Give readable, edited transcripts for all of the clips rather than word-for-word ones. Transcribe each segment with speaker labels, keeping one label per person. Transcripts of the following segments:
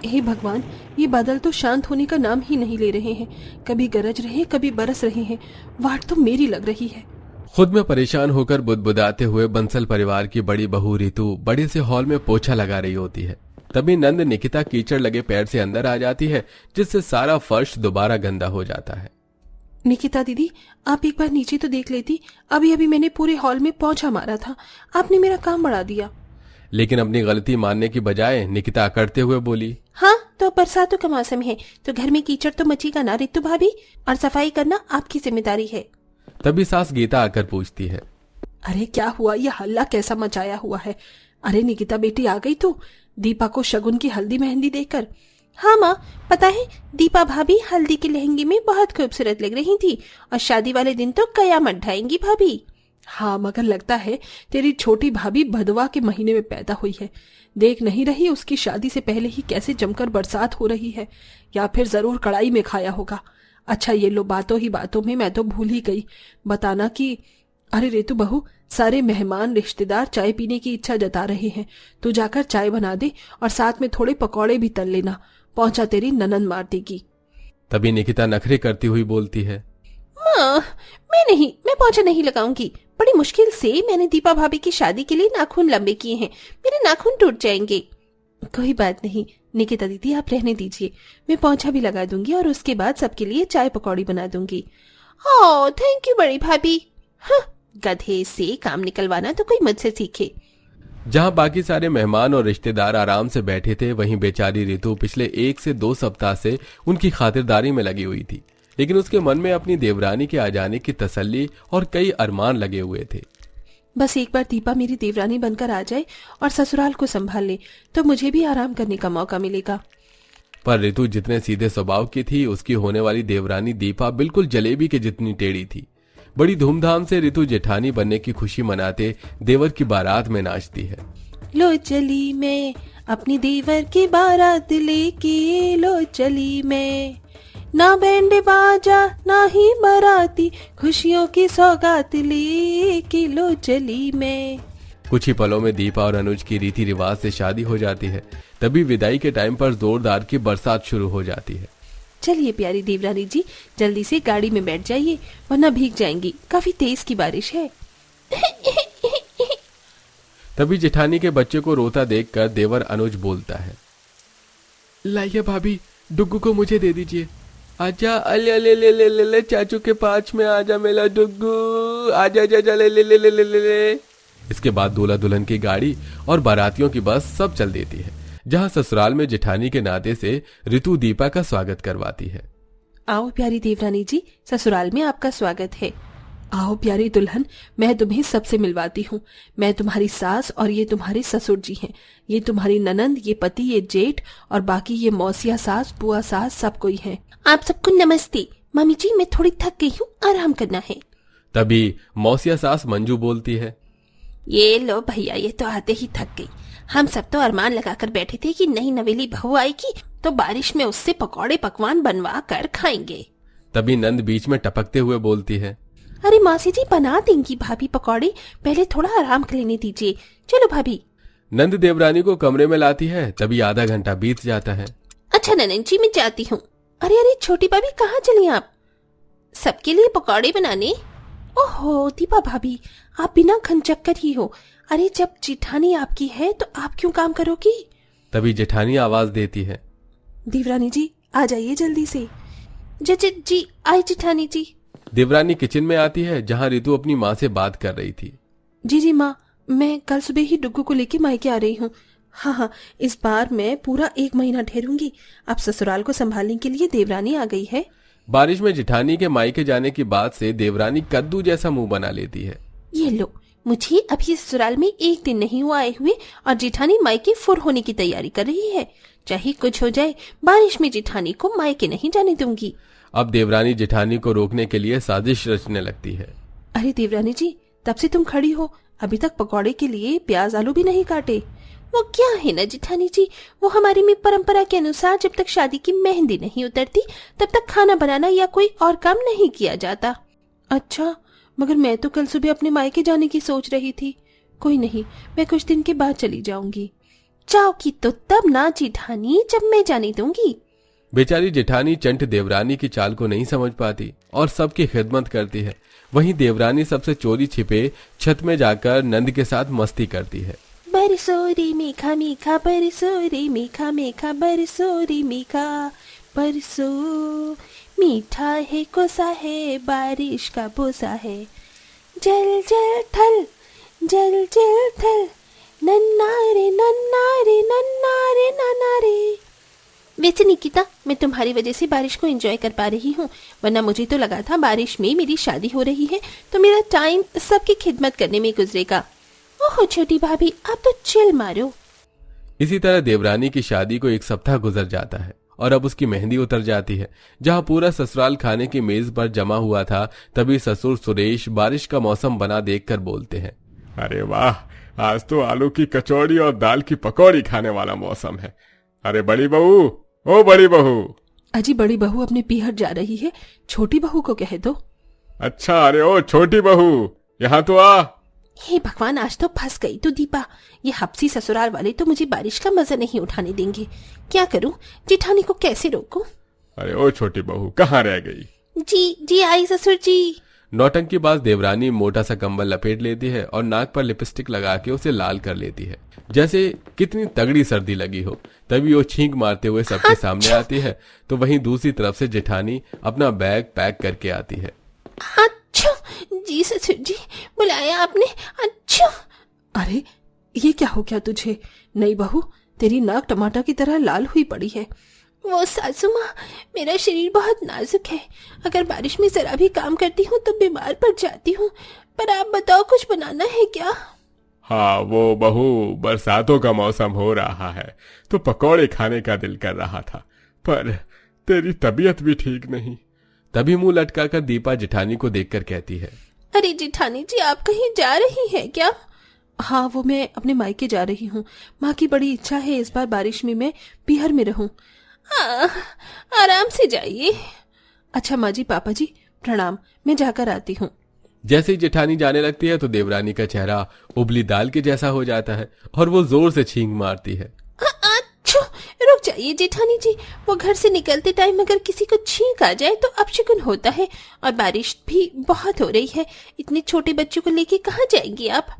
Speaker 1: हे भगवान, ये बादल तो शांत होने का नाम ही नहीं ले रहे हैं। कभी गरज रहे, कभी बरस रहे हैं। वाट तो मेरी लग रही है।
Speaker 2: खुद में परेशान होकर बुदबुदाते हुए बंसल परिवार की बड़ी बहू रितु बड़े से हॉल में पोछा लगा रही होती है। तभी नंद निकिता कीचड़ लगे पैर से अंदर आ जाती है, जिससे सारा फर्श दोबारा गंदा हो जाता है।
Speaker 1: निकिता दीदी, आप एक बार नीचे तो देख लेती। अभी अभी मैंने पूरे हॉल में पोछा मारा था। आपने मेरा काम बढ़ा दिया।
Speaker 2: लेकिन अपनी गलती मानने की बजाय निकिता अकड़ते हुए बोली,
Speaker 1: हाँ, तो बरसातों का मौसम है तो घर में कीचड़ तो मचेगा ना रितु भाभी, और सफाई करना आपकी जिम्मेदारी है।
Speaker 2: तभी सास गीता आकर पूछती है,
Speaker 1: अरे क्या हुआ, ये हल्ला कैसा मचाया हुआ है? अरे निकिता बेटी आ गई तू, दीपा को शगुन की हल्दी मेहंदी देकर। हाँ माँ, पता है दीपा भाभी हल्दी के लहंगे में बहुत खूबसूरत लग रही थी, और शादी वाले दिन तो कयामत ढाएंगी भाभी। हाँ, मगर लगता है तेरी छोटी भाभी भदवा के महीने में पैदा हुई है। देख नहीं रही उसकी शादी से पहले ही कैसे जमकर बरसात हो रही है, या फिर जरूर कड़ाई में खाया होगा। अच्छा ये लो, बातों ही बातों में मैं तो भूल ही गई बताना कि अरे रेतु बहू, सारे मेहमान रिश्तेदार चाय पीने की इच्छा जता रहे हैं। तू जाकर चाय बना दे और साथ में थोड़े पकौड़े भी तल लेना, पहुंचा तेरी ननन मार देगी।
Speaker 2: तभी निकिता नखरे करती हुई बोलती है,
Speaker 1: माँ मैं पोंछा नहीं लगाऊंगी। बड़ी मुश्किल से मैंने दीपा भाभी की शादी के लिए नाखून लंबे किए हैं, मेरे नाखून टूट जाएंगे। कोई बात नहीं निकिता दीदी, आप रहने दीजिए, मैं पोंछा भी लगा दूंगी और उसके बाद सबके लिए चाय पकौड़ी बना दूंगी। ओह थैंक यू बड़ी भाभी। हाँ, गधे से काम निकलवाना तो कोई मुझसे सीखे।
Speaker 2: जहां बाकी सारे मेहमान और रिश्तेदार आराम से बैठे थे, वहीं बेचारी रितु पिछले 1 से 2 सप्ताह से उनकी खातिरदारी में लगी हुई थी। लेकिन उसके मन में अपनी देवरानी के आ जाने की तसल्ली और कई अरमान लगे हुए थे।
Speaker 1: बस एक बार दीपा मेरी देवरानी बनकर आ जाए और ससुराल को संभाल ले तो मुझे भी आराम करने का मौका मिलेगा।
Speaker 2: पर रितु जितने सीधे स्वभाव की थी, उसकी होने वाली देवरानी दीपा बिल्कुल जलेबी के जितनी टेढ़ी थी। बड़ी धूमधाम से रितु जेठानी बनने की खुशी मनाते देवर की बारात में नाचती है।
Speaker 1: लो चली मैं अपनी देवर की बारात लेके, लो चली मैं, ना बैंड बाजा ना ही बाराती, खुशियों की सौगात लेके लो चली मैं।
Speaker 2: कुछ ही पलों में दीपा और अनुज की रीति रिवाज से शादी हो जाती है। तभी विदाई के टाइम पर जोरदार की बरसात शुरू हो जाती है।
Speaker 1: चलिए प्यारी देवरानी जी, जल्दी से गाड़ी में बैठ जाइए वरना भीग जाएंगी, काफी तेज की बारिश है।
Speaker 2: तभी जेठानी के बच्चे को रोता देखकर देवर अनुज बोलता है, लाइए भाभी, डुग्गू को मुझे दे दीजिए। आजा, अले ले ले ले ले ले चाचू के पास में आजा मेरा डुग्गू, आजा जा जा ले ले ले ले ले ले। इसके बाद दूल्हा दुल्हन की गाड़ी और बारातियों की बस सब चल देती है, जहां ससुराल में जेठानी के नाते से रितु दीपा का स्वागत करवाती है।
Speaker 1: आओ प्यारी देवरानी जी, ससुराल में आपका स्वागत है। आओ प्यारी दुल्हन, मैं तुम्हें सबसे मिलवाती हूँ। मैं तुम्हारी सास और ये तुम्हारे ससुर जी हैं। ये तुम्हारी ननंद, ये पति, ये जेठ और बाकी ये मौसिया सास, बुआ सास, सब कोई है। आप सबको नमस्ते। मम्मी जी मैं थोड़ी थक गई हूँ, आराम करना है।
Speaker 2: तभी मौसिया सास मंजू बोलती है,
Speaker 1: ये लो भैया, ये तो आते ही थक गई। हम सब तो अरमान लगाकर बैठे थे कि नई नवेली बहू आएगी तो बारिश में उससे पकौड़े पकवान बनवा कर खाएंगे।
Speaker 2: तभी नंद बीच में टपकते हुए बोलती है,
Speaker 1: अरे मासी जी बना देंगी भाभी पकौड़े, पहले थोड़ा आराम कर लेने दीजिए। चलो भाभी।
Speaker 2: नंद देवरानी को कमरे में लाती है। तभी आधा घंटा बीत जाता है।
Speaker 1: अच्छा ननन जी मैं जाती हूँ। अरे अरे छोटी भाभी कहाँ चली आप? सबके लिए पकौड़े बनाने? ओहो दीपा भाभी, आप बिना खनचक्कर ही हो। अरे जब जेठानी आपकी है तो आप क्यों काम करोगी?
Speaker 2: तभी जेठानी आवाज देती है,
Speaker 1: देवरानी जी आ जाइए जल्दी से। जी आई जेठानी जी।
Speaker 2: देवरानी किचन में आती है, जहां रितु अपनी माँ से बात कर रही थी।
Speaker 1: जी माँ, मैं कल सुबह ही डुग्गू को लेके मायके आ रही हूँ। हाँ, इस बार मैं पूरा 1 महीना ठहरूंगी। अब ससुराल को संभालने के लिए देवरानी आ गई है।
Speaker 2: बारिश में जेठानी के मायके जाने की बात से देवरानी कद्दू जैसा मुंह बना लेती है।
Speaker 1: ये लो, मुझे अभी ससुराल में 1 दिन नहीं हुआ आए हुए और जेठानी मायके फुर होने की तैयारी कर रही है। चाहे कुछ हो जाए, बारिश में जेठानी को मायके नहीं जाने दूंगी।
Speaker 2: अब देवरानी जेठानी को रोकने के लिए साजिश रचने लगती है।
Speaker 1: अरे देवरानी जी, तब से तुम खड़ी हो, अभी तक पकौड़े के लिए प्याज आलू भी नहीं काटे। वो क्या है ना जेठानी जी, वो हमारी में परंपरा के अनुसार जब तक शादी की मेहंदी नहीं उतरती तब तक खाना बनाना या कोई और काम नहीं किया जाता। अच्छा, मगर मैं तो कल सुबह अपने मायके जाने की सोच रही थी। कोई नहीं, मैं कुछ दिन के बाद चली जाऊंगी। जाओगी तो तब ना जेठानी, जब मैं जाने दूंगी।
Speaker 2: बेचारी जेठानी चंट देवरानी की चाल को नहीं समझ पाती और सबकी खिदमत करती है। वहीं देवरानी सबसे चोरी छिपे छत में जाकर नंद के साथ मस्ती करती है।
Speaker 1: बरसो रे मेघा मेघा, बरसो रे मेघा मेघा, बरसो रे मेघा बरसो, मीठा है कोसा है बारिश का बोसा है, जल जल थल जल जल थल, नन्ना रे नन्ना रे नन्ना रे नन्ना रे। वैसे निकिता, मैं तुम्हारी वजह से बारिश को एंजॉय कर पा रही हूँ, वरना मुझे तो लगा था बारिश में मेरी शादी हो रही है तो मेरा टाइम सबकी खिदमत करने में गुजरेगा। ओहो छोटी भाभी, आप तो चिल मारो।
Speaker 2: इसी तरह देवरानी की शादी को 1 सप्ताह गुजर जाता है और अब उसकी मेहंदी उतर जाती है। जहां पूरा ससुराल खाने की मेज पर जमा हुआ था, तभी ससुर सुरेश बारिश का मौसम बना देखकर बोलते हैं,
Speaker 3: अरे वाह, आज तो आलू की कचौड़ी और दाल की पकौड़ी खाने वाला मौसम है। अरे बड़ी बहू, ओ बड़ी बहू।
Speaker 1: अजी बड़ी बहू अपने पीहर जा रही है, छोटी बहू को कह दो।
Speaker 3: अच्छा, अरे ओ छोटी बहू, यहाँ तो आ।
Speaker 1: हे भगवान, आज तो फंस गई तो दीपा। ये हपसी ससुराल वाले तो मुझे बारिश का मजा नहीं उठाने देंगे। क्या करूं, जेठानी को कैसे रोकूं?
Speaker 3: अरे ओ छोटी बहू, कहाँ रह गई?
Speaker 1: जी जी आई ससुर जी।
Speaker 2: नौटंकी बाज देवरानी मोटा सा कंबल लपेट लेती है और नाक पर लिपस्टिक लगा के उसे लाल कर लेती है, जैसे कितनी तगड़ी सर्दी लगी हो। तभी वो छींक मारते हुए सबके सामने आती है, तो वहीं दूसरी तरफ से जेठानी अपना बैग पैक करके आती है।
Speaker 1: अच्छा जी ससुर जी, बुलाया आपने? अच्छा। अरे ये क्या हो गया तुझे? नई बहू, तेरी नाक टमाटर की तरह लाल हुई पड़ी है। वो सासू माँ, मेरा शरीर बहुत नाजुक है, अगर बारिश में जरा भी काम करती हूँ तो बीमार पड़ जाती हूँ। पर आप बताओ, कुछ बनाना है क्या?
Speaker 3: हाँ वो बहू, बरसातों का मौसम हो रहा है तो पकौड़े खाने का दिल कर रहा था, पर तेरी तबीयत भी ठीक नहीं।
Speaker 2: तभी मुंह लटकाकर दीपा जेठानी को देखकर कहती है,
Speaker 1: अरे जेठानी जी, आप कहीं जा रही हैं क्या? हाँ, वो मैं अपने मायके जा रही हूँ। माँ की बड़ी इच्छा है इस बार बारिश में मैं पीहर में रहूं। आराम से जाइए। अच्छा माँ जी, पापा जी प्रणाम, मैं जाकर आती हूँ।
Speaker 2: जैसे ही जेठानी जाने लगती है तो देवरानी का चेहरा उबली दाल के जैसा हो जाता है और वो जोर से छींक मारती है।
Speaker 1: अच्छा, रुक जाइए जेठानी जी, वो घर से निकलते टाइम अगर किसी को छींक आ जाए तो अपशगुन होता है, और बारिश भी बहुत हो रही है, इतने छोटे बच्चों को लेके कहाँ जाएंगी आप?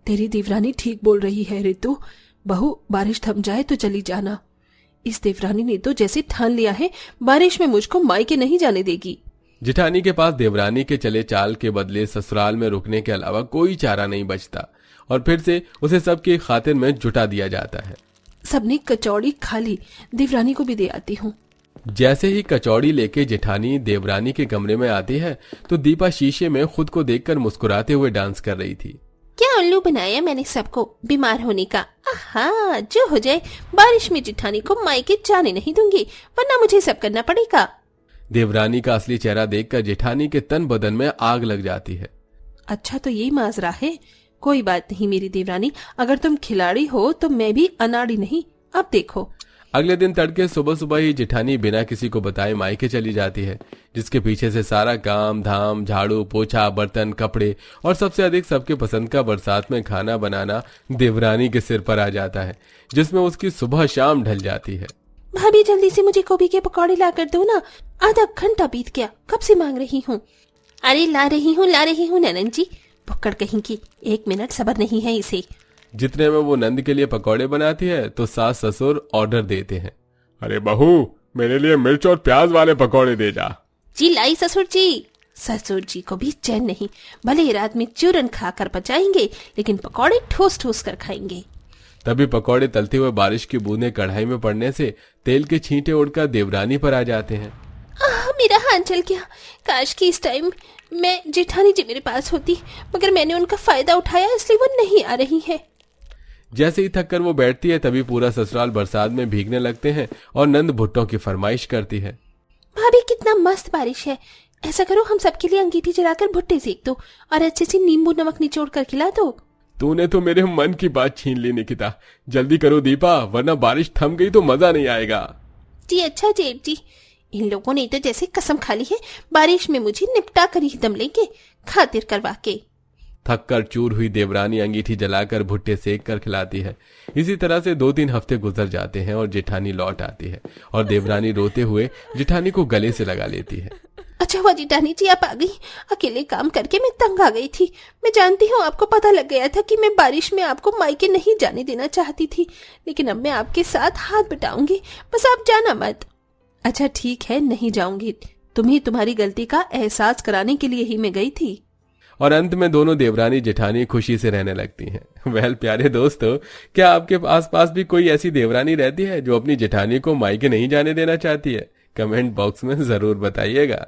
Speaker 1: तेरी देवरानी ठीक बोल रही है रितु, बहू बारिश थम जाए तो चली जाना। इस देवरानी ने तो जैसे ठान लिया है बारिश में मुझको मायके नहीं जाने देगी।
Speaker 2: जेठानी के पास देवरानी के चले चाल के बदले ससुराल में रुकने के अलावा कोई चारा नहीं बचता और फिर से उसे सबकी खातिर में जुटा दिया जाता है।
Speaker 1: सबने कचौड़ी खा ली, देवरानी को भी दे आती हूँ।
Speaker 2: जैसे ही कचौड़ी लेके जेठानी देवरानी के कमरे में आती है तो दीपा शीशे में खुद को देखकर मुस्कुराते हुए डांस कर रही थी।
Speaker 1: क्या उल्लू बनाया मैंने सबको बीमार होने का। आहा, जो हो जाए, बारिश में जेठानी को मायके जाने नहीं दूंगी, वरना मुझे सब करना पड़ेगा।
Speaker 2: देवरानी का असली चेहरा देखकर जेठानी के तन बदन में आग लग जाती है।
Speaker 1: अच्छा तो ये माजरा है, कोई बात नहीं मेरी देवरानी, अगर तुम खिलाड़ी हो तो मैं भी अनाड़ी नहीं। अब देखो।
Speaker 2: अगले दिन तड़के सुबह सुबह ही जेठानी बिना किसी को बताए मायके चली जाती है, जिसके पीछे से सारा काम धाम, झाड़ू पोछा, बर्तन, कपड़े और सबसे अधिक सबके पसंद का बरसात में खाना बनाना देवरानी के सिर पर आ जाता है, जिसमें उसकी सुबह शाम ढल जाती है।
Speaker 1: भाभी जल्दी से मुझे गोभी के पकौड़े ला कर दो ना, आधा घंटा बीत गया, कब से मांग रही हूँ। अरे ला रही हूँ ननन जी, भुक्कड़ कहीं की, 1 मिनट सब्र नहीं है इसे।
Speaker 2: जितने में वो नंद के लिए पकौड़े बनाती है तो सास ससुर ऑर्डर देते हैं।
Speaker 3: अरे बहू, मेरे लिए मिर्च और प्याज वाले पकौड़े दे जा।
Speaker 1: जी लाई ससुर जी। ससुर जी को भी चैन नहीं, भले रात में चूरन खाकर पचाएंगे लेकिन पकौड़े ठोस ठोस कर खाएंगे।
Speaker 2: तभी पकौड़े तलते हुए बारिश की बूंदें कढ़ाई में पड़ने से तेल के छींटे उड़कर देवरानी पर आ जाते हैं।
Speaker 1: मेरा हाथ जल गया, काश कि इस टाइम मैं जेठानी जी मेरे पास होती, मगर मैंने उनका फायदा उठाया इसलिए वो नहीं आ रही है।
Speaker 2: जैसे ही थककर वो बैठती है तभी पूरा ससुराल बरसात में भीगने लगते हैं और नंद भुट्टो की फरमाइश करती है।
Speaker 1: भाभी कितना मस्त बारिश है, ऐसा करो हम सबके लिए अंगीठी जलाकर भुट्टे सेक दो और अच्छे से नींबू नमक निचोड़ कर खिला दो।
Speaker 3: तूने तो मेरे मन की बात छीन ली निकिता, जल्दी करो दीपा, वरना बारिश थम गई तो मजा नहीं आएगा।
Speaker 1: जी अच्छा जेठ जी, इन लोगों ने तो जैसे कसम खा ली है बारिश में मुझे निपटा कर ही दम लेंगे, खातिर करवा के।
Speaker 2: थक कर चूर हुई देवरानी अंगीठी जलाकर भुट्टे सेक कर खिलाती है। इसी तरह से 2-3 हफ्ते गुजर जाते हैं और जेठानी लौट आती है और देवरानी रोते हुए जेठानी को गले से लगा लेती है।
Speaker 1: अच्छा हुआ जेठानी जी आप आ गई। अकेले काम करके मैं तंग आ गई थी। मैं जानती हूँ आपको पता लग गया था कि मैं बारिश में आपको मायके नहीं जाने देना चाहती थी, लेकिन अब मैं आपके साथ हाथ बटाऊंगी, बस आप जाना मत। अच्छा ठीक है, नहीं जाऊंगी। तुम्हें तुम्हारी गलती का एहसास कराने के लिए ही मैं गई थी।
Speaker 2: और अंत में दोनों देवरानी जेठानी खुशी से रहने लगती हैं। वेल प्यारे दोस्तों, क्या आपके आसपास भी कोई ऐसी देवरानी रहती है जो अपनी जेठानी को मायके नहीं जाने देना चाहती है? कमेंट बॉक्स में जरूर बताइएगा।